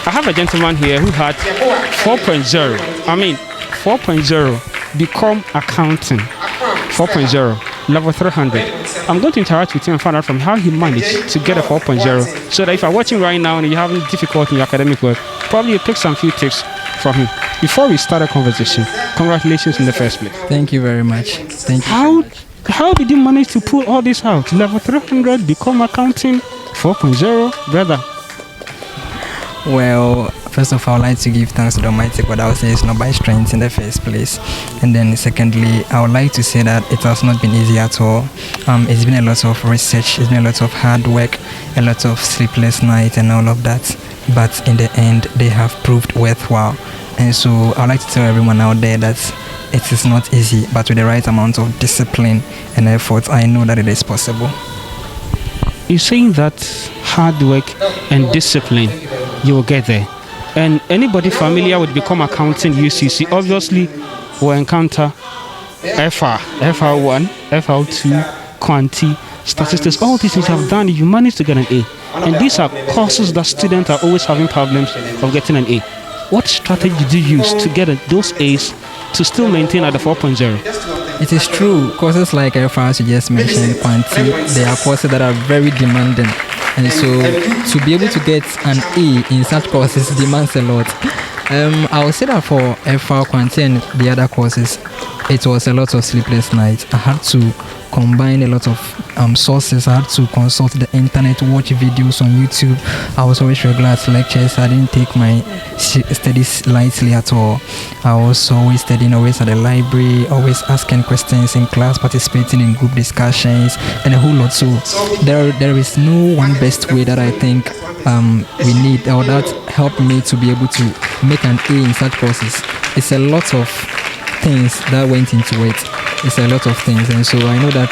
I have a gentleman here who had 4.0. I mean, 4.0, become accounting. 4.0, level 300. I'm going to interact with him and find out from how he managed to get a 4.0, so that if you're watching right now and you're having difficulty in your academic work, probably you take some few tips from him. Before we start a conversation, congratulations in the first place. Thank you very much. Thank you. How did you manage to pull all this out? Level 300, become accounting, 4.0, brother. Well, first of all, I'd like to give thanks to the Almighty God. I would say it's not by strength in the first place. And then secondly, I would like to say that it has not been easy at all. It's been a lot of research, it's been a lot of hard work, a lot of sleepless nights and all of that. But in the end, they have proved worthwhile. And so I would like to tell everyone out there that it is not easy, but with the right amount of discipline and effort, I know that it is possible. You're saying that hard work and discipline, you will get there. And anybody familiar with become accounting UCC obviously will encounter FR1, FR2, quanti, statistics, all these things you have done, you managed to get an A. And these are courses that students are always having problems of getting an A. What strategy did you use to get those A's to still maintain at the 4.0? It is true. Courses like FR, as you just mentioned, quanti, they are courses that are very demanding. And so to be able to get an A in such courses demands a lot. I would say that for FR, quanti and the other courses, it was a lot of sleepless nights. I had to combine a lot of sources. I had to consult the internet, watch videos on YouTube. I was always regular at lectures. I didn't take my studies lightly at all. I was always studying, always at the library, always asking questions in class, participating in group discussions, and a whole lot. So there is no one best way that I think we need, or that helped me to be able to make an A in such courses. It's a lot of things that went into it. It's a lot of things, and so I know that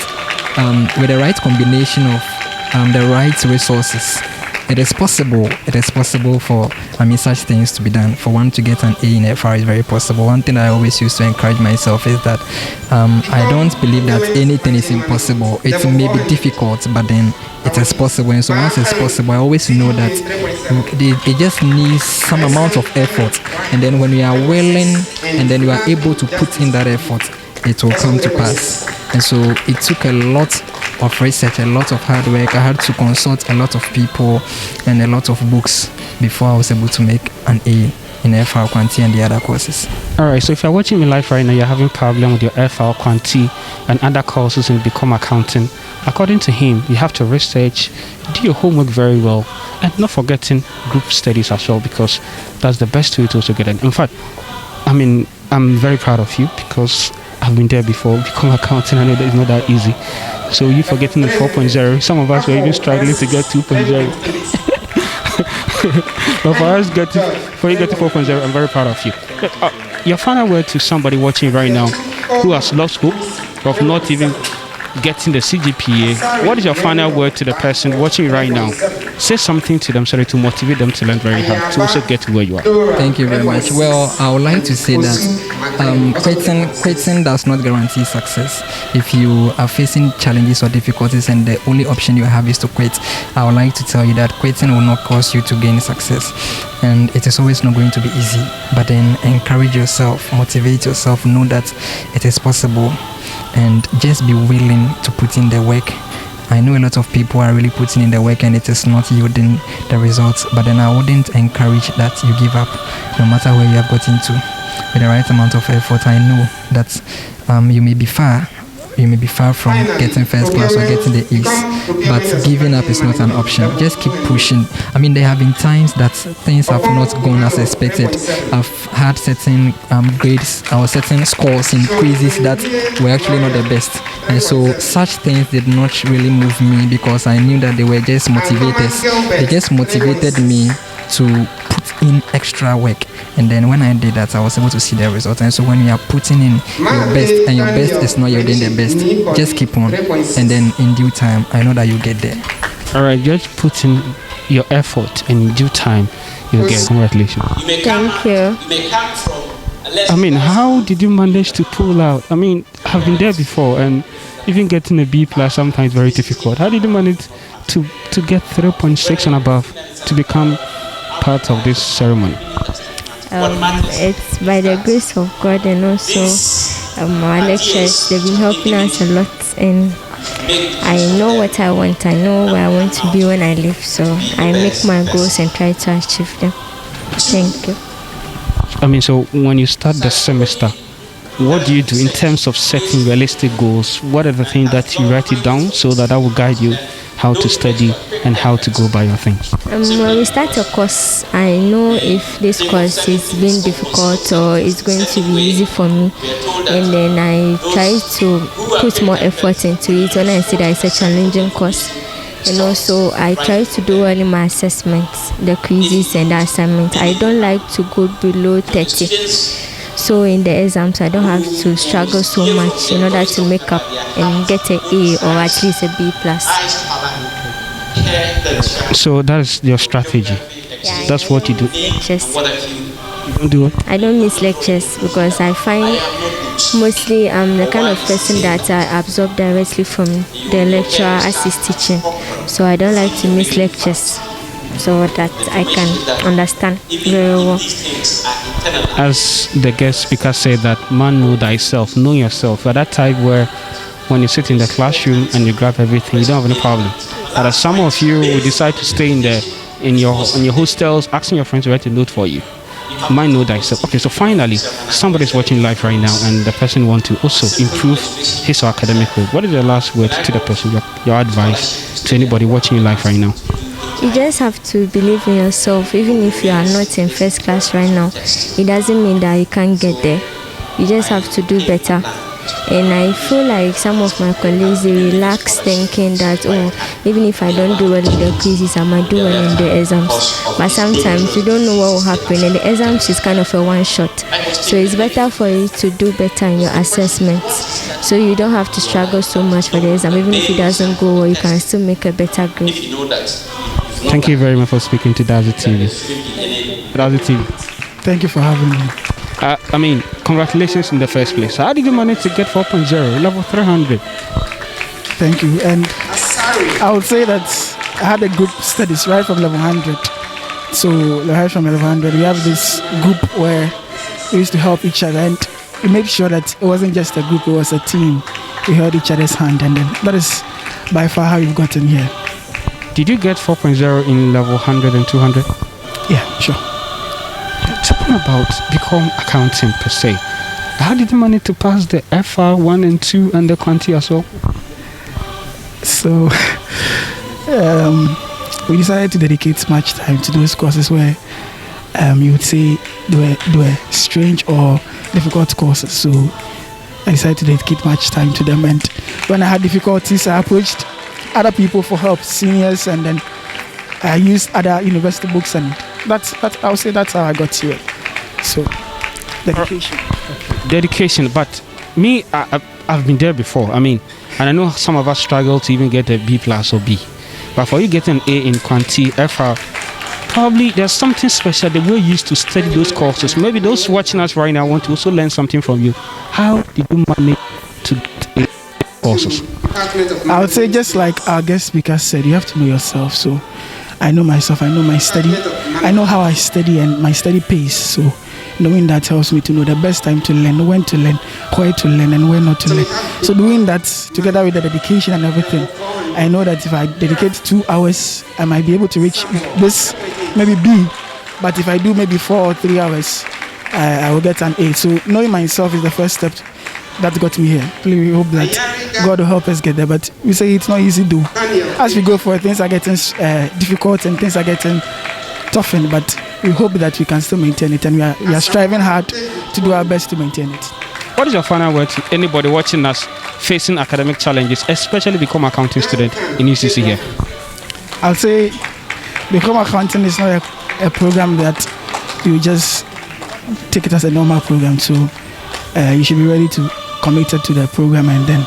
with the right combination of the right resources, it is possible. It is possible for such things to be done. For one to get an A in FR is very possible. One thing I always used to encourage myself is that I don't believe that anything is impossible. It may be difficult, but then it is possible. And so once it's possible, I always know that it just needs some amount of effort. And then when you are willing and then you are able to put in that effort, it will come to pass. And so it took a lot of research, a lot of hard work. I had to consult a lot of people and a lot of books before I was able to make an A in FR, quanti and the other courses. Alright, so if you're watching me live right now, you're having problem with your FR, quanti and other courses and become accounting, according to him, you have to research, do your homework very well, and not forgetting group studies as well, because that's the best way to also get it. In fact, I'm very proud of you because I've been there before. Become accounting, I know that it's not that easy. So you forgetting the 4.0. Some of us were even struggling to get 2.0. But for you get to 4.0, I'm very proud of you. Your final word to somebody watching right now who has lost hope of not even getting the CGPA. What is your final word to the person watching right now? Say something to them so that to motivate them to learn very hard to also get to where you are. Thank you very much. Well, I would like to say that quitting does not guarantee success. If you are facing challenges or difficulties and the only option you have is to quit, I would like to tell you that quitting will not cause you to gain success. And it is always not going to be easy. But then encourage yourself, motivate yourself, know that it is possible. And just be willing to put in the work. I know a lot of people are really putting in the work and it is not yielding the results, but then I wouldn't encourage that you give up no matter where you have gotten to. With the right amount of effort, I know that you may be far from getting first class or getting the A's, but giving up is not an option. Just keep pushing. There have been times that things have not gone as expected. I've had certain grades or certain scores in quizzes that were actually not the best, and so such things did not really move me because I knew that they were just motivators. They just motivated me to put in extra work, and then when I did that, I was able to see the result. And so when you are putting in your best and your best is not yielding the best, just keep on, and then in due time, I know that you get there. All right, just put in your effort, and in due time, you'll get. Congratulations. Thank you. How did you manage to pull out? I've been there before, and even getting a B plus sometimes very difficult. How did you manage to get 3.6 and above to become part of this ceremony? It's by the grace of God, and also our lecturers, they've been helping us a lot, and I know what I want. I know where I want to be when I leave, so I make my goals and try to achieve them. Thank you. So when you start the semester, what do you do in terms of setting realistic goals? What are the things that you write it down so that will guide you how to study and how to go by your things? When we start a course, I know if this course is being difficult or it's going to be easy for me, and then I try to put more effort into it when I see that it's a challenging course. And also I try to do well in my assessments, the quizzes and the assignments. I don't like to go below 30. So in the exams, I don't have to struggle so much in order to make up and get an A or at least a B+. So that's your strategy. Yeah, that's what you do. Lectures. You don't do it? I don't miss lectures because I find mostly I'm the kind of person that I absorb directly from the lecturer as he's teaching. So I don't like to miss lectures, so that I can understand very well. As the guest speaker said, that man know thyself, know yourself. At that type where when you sit in the classroom and you grab everything, you don't have any problem. But as some of you will decide to stay in your hostels, asking your friends to write a note for you. Man know thyself. Okay, so finally, somebody's watching live right now, and the person wants to also improve his or academic work. What is your last word to the person? Your advice to anybody watching live right now? You just have to believe in yourself. Even if you are not in first class right now, it doesn't mean that you can't get there. You just have to do better. And I feel like some of my colleagues, they relax thinking that, even if I don't do well in the quizzes, I might do well in the exams. But sometimes you don't know what will happen, and the exams is kind of a one shot. So it's better for you to do better in your assessments, so you don't have to struggle so much for the exam. Even if it doesn't go well, you can still make a better grade. Thank you very much for speaking to Dazi TV. Dazi TV. Thank you for having me. Congratulations in the first place. How did you manage to get 4.0, level 300? Thank you. And I would say that I had a group studies right from level 100. So right from level 100, we have this group where we used to help each other, and we made sure that it wasn't just a group, it was a team. We held each other's hand, and then that is by far how we've gotten here. Did you get 4.0 in level 100 and 200? Yeah, sure. Talking about become accounting per se, how did you manage to pass the FR 1 and 2 and the quantity as well? So we decided to dedicate much time to those courses where you would say they were strange or difficult courses. So I decided to dedicate much time to them, and when I had difficulties, I approached other people for help, seniors, and then I used other university books, and that's I would say that's how I got here. So dedication. Dedication, but me, I've been there before. And I know some of us struggle to even get a B+ or B. But for you getting an A in quantity, FR, probably there's something special that we're used to study those courses. Maybe those watching us right now want to also learn something from you. How did you manage to get A courses? I would say, just like our guest speaker said, you have to know yourself. So I know myself, I know my study, I know how I study and my study pace. So knowing that helps me to know the best time to learn, when to learn, where to learn, and where not to learn. So doing that together with the dedication and everything, I know that if I dedicate 2 hours, I might be able to reach this, maybe B. But if I do maybe 4 or 3 hours, I will get an A. So knowing myself is the first step that got me here. We hope that God will help us get there. But we say it's not easy to do. As we go forward, things are getting difficult and things are getting toughened. But we hope that we can still maintain it, and we are striving hard to do our best to maintain it. What is your final word to anybody watching us facing academic challenges, especially become accounting student in UCC here? I'll say become accounting is not a program that you just take it as a normal program. So you should be ready to committed to the program, and then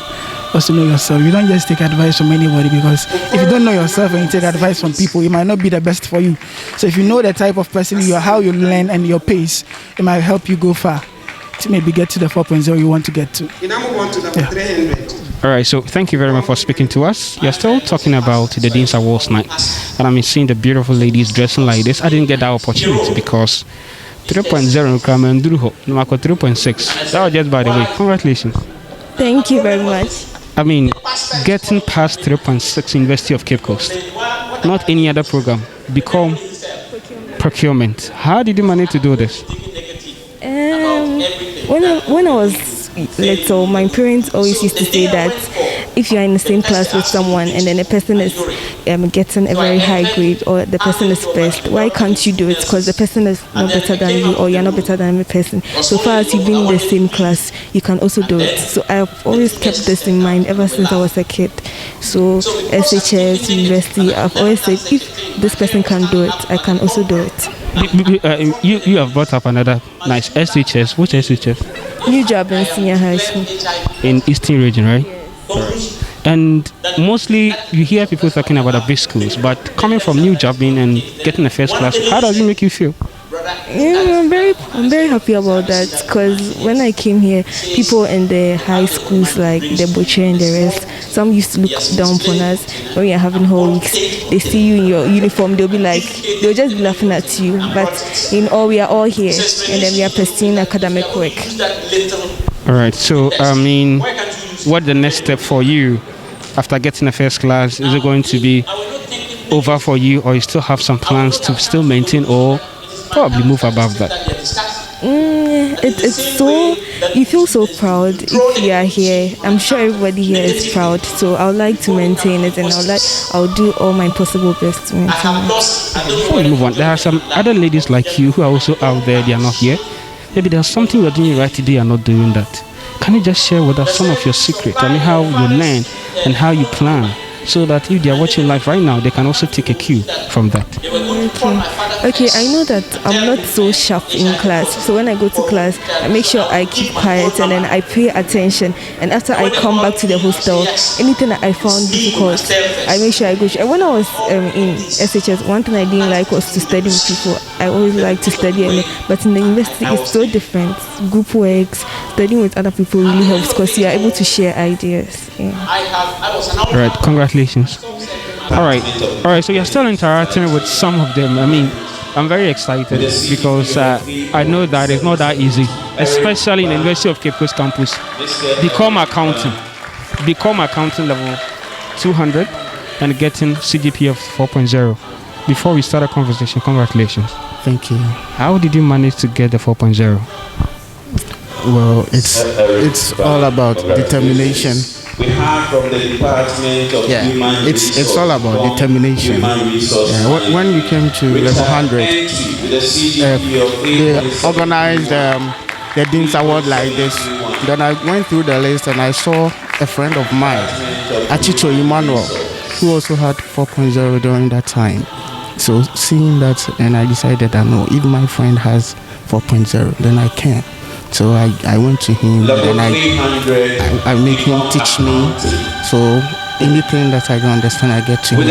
also know yourself. You don't just take advice from anybody, because if you don't know yourself and you take advice from people, it might not be the best for you. So if you know the type of person you are, how you learn and your pace, it might help you go far to maybe get to the 4.0 you want to get to. All right, so thank you very much for speaking to us. You're still talking about the Dean's Awards night. and I'm seeing the beautiful ladies dressing like this. I didn't get that opportunity because 3.0 Kramen Druho, Numako 3.6. That was just by the way. Congratulations. Thank you very much. I mean, getting past 3.6 University of Cape Coast, not any other program, become procurement. How did you manage to do this? When I was little, my parents always used to say that if you are in the same class with someone and then the person is getting a very high grade or the person is first, why can't you do it? Because the person is not better than you or you're not better than the person. So far as you've been in the same class, you can also do it. So I've always kept this in mind ever since I was a kid. So SHS, university, I've always said if this person can do it, I can also do it. You have brought up another nice SHS. Which SHS? New job in senior high school. In Eastern region, right? And mostly you hear people talking about the big schools, but coming from new jobbing and getting a first class, how does it make you feel? Yeah, I'm very happy about that because when I came here, people in the high schools like the butcher and the rest, some used to look down upon us when we are having whole weeks. They see you in your uniform, they'll just be laughing at you. But in all, we are all here, and then we are pursuing academic work. All right. So I mean, what's the next step for you after getting a first class? Is it going to be over for you, or you still have some plans to still maintain or probably move above that? It's so, you feel so proud if you are here. I'm sure everybody here is proud, so I would like to maintain it, and I'll do all my possible best to maintain it. Before we move on, there are some other ladies like you who are also out there. They are not here. Maybe there's something you're doing right today and not doing that. Can you just share with us some of your secrets? I mean, how you learn and how you plan, so that if they are watching live right now, they can also take a cue from that. Okay, I know that I'm not so sharp in class. So when I go to class, I make sure I keep quiet and then I pay attention. And after I come back to the hostel, anything that I found difficult, I make sure I go. And when I was in SHS, one thing I didn't like was to study with people. I always like to study, but in the university it's so different. Group works, studying with other people really helps because you are able to share ideas. Yeah. All right, congratulations. All right. So you're still interacting with some of them. I mean, I'm very excited because I know that it's not that easy, especially in the University of Cape Coast campus. Become accounting level 200 and getting CGPA of 4.0. Before we start a conversation, congratulations. Thank you. How did you manage to get the 4.0? Well, it's all about determination. We have from the Department of Human Resources. It's all about determination. When we came to level 100, they organized the Dean's Award like this. Then I went through the list and I saw a friend of mine, Achicho Emmanuel, who also had 4.0 during that time. So seeing that, and I decided that no, if my friend has 4.0, then I can. So I went to him and I made him teach me. So anything that I don't understand, I get to him.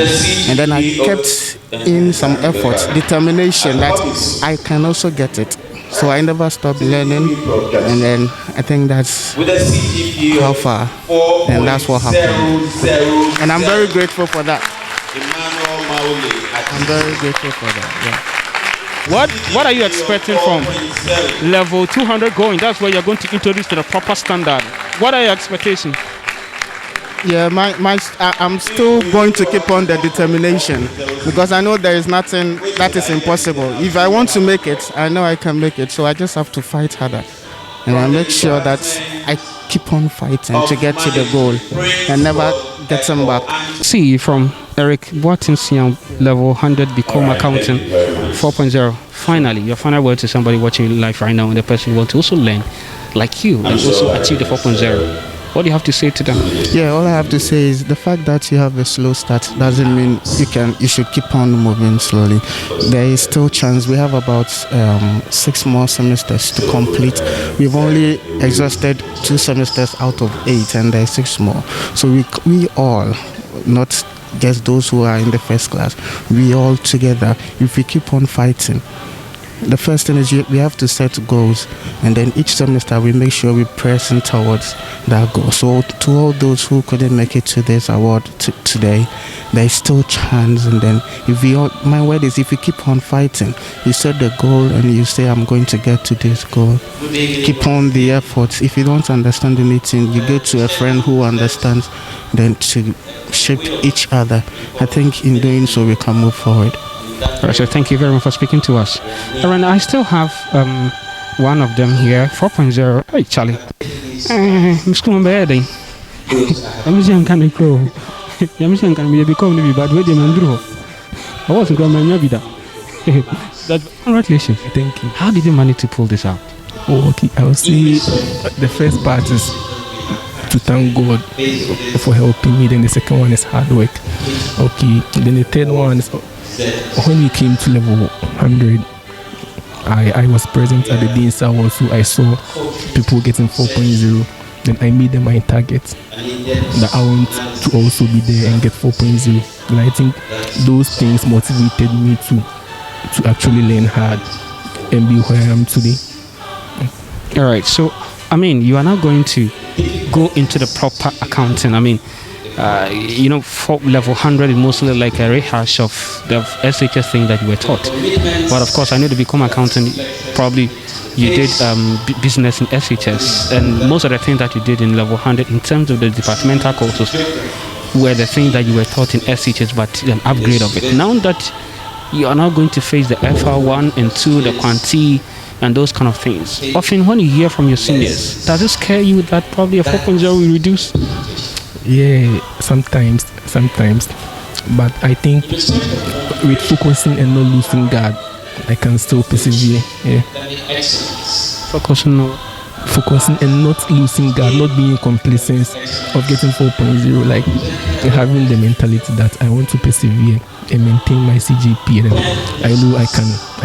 And then I kept in some effort, determination that I can also get it. So I never stopped learning. And then I think that's how far. And that's what happened. And I'm very grateful for that. I'm very grateful for that. Yeah. What are you expecting from level 200 going? That's where you're going to introduce to the proper standard. What are your expectations? Yeah, I'm still going to keep on the determination because I know there is nothing that is impossible. If I want to make it, I know I can make it. So I just have to fight harder. And I make sure that I keep on fighting to get to the goal and never get them back. See, from Eric Boatin level 100 become accounting 4.0. Finally, your final word to somebody watching live right now and the person who wants to also learn like you and also achieve the 4.0. What do you have to say to them? Yeah, all I have to say is the fact that you have a slow start doesn't mean you should keep on moving slowly. There is still chance. We have about 6 more semesters to complete. We've only exhausted 2 semesters out of 8 and there's 6 more. So we all, not just those who are in the first class, we all together, if we keep on fighting, The first thing is we have to set goals, and then each semester we make sure we pressing towards that goal. So to all those who couldn't make it to this award today, there is still chance. And then my word is, if you keep on fighting, you set the goal and you say, I'm going to get to this goal. Keep on the efforts. If you don't understand anything, you go to a friend who understands, then to shape each other. I think in doing so we can move forward. All right, so thank you very much for speaking to us. And I still have one of them here, 4.0. Hey, Charlie. I'm school bed. I'm saying, can I grow? I'm saying, can we become the bad way they drew? I wasn't going to be that. Congratulations. Thank you. How did you manage to pull this out? Oh, okay. I will say the first part is to thank God for helping me. Then the second one is hard work. Okay. Then the third one is when we came to level 100, I was present at the Dean's Award, so I saw people getting 4.0. Then I made them my target that I want to also be there and get 4.0. And I think those things motivated me to actually learn hard and be where I am today. All right, so I mean, you are now going to go into the proper accounting. I mean, for level 100 is mostly like a rehash of the SHS thing that you were taught. But of course, I know to become accountant, probably you did business in SHS, and most of the things that you did in level 100 in terms of the departmental courses were the things that you were taught in SHS, but an upgrade of it. Now that you are now going to face the FR1 and 2, the Quanti, and those kind of things, often when you hear from your seniors, does it scare you that probably a 4.0 will reduce? Yeah, sometimes. But I think with focusing and not losing God, I can still persevere. Yeah. Focusing and not losing God, not being complacent of getting 4.0, like having the mentality that I want to persevere and maintain my CGPA. And I know I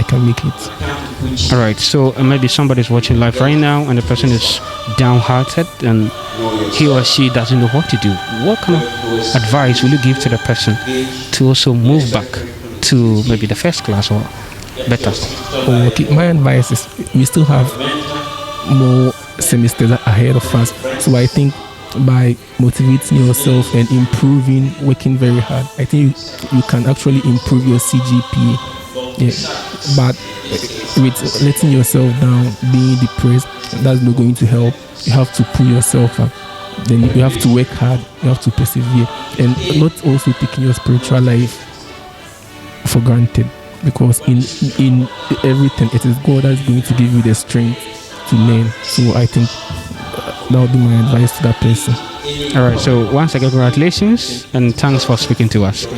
can make it. All right, so maybe somebody's watching live right now and the person is downhearted and he or she doesn't know what to do. What kind of advice will you give to the person to also move back to maybe the first class or better? Okay, my advice is we still have more semesters ahead of us. So I think by motivating yourself and improving, working very hard, I think you can actually improve your CGPA. Yeah. But with letting yourself down, being depressed, that's not going to help. You have to pull yourself up. Then you have to work hard. You have to persevere, and not also taking your spiritual life for granted. Because in everything, it is God that's going to give you the strength to learn. So I think that would be my advice to that person. All right. So once again, congratulations and thanks for speaking to us.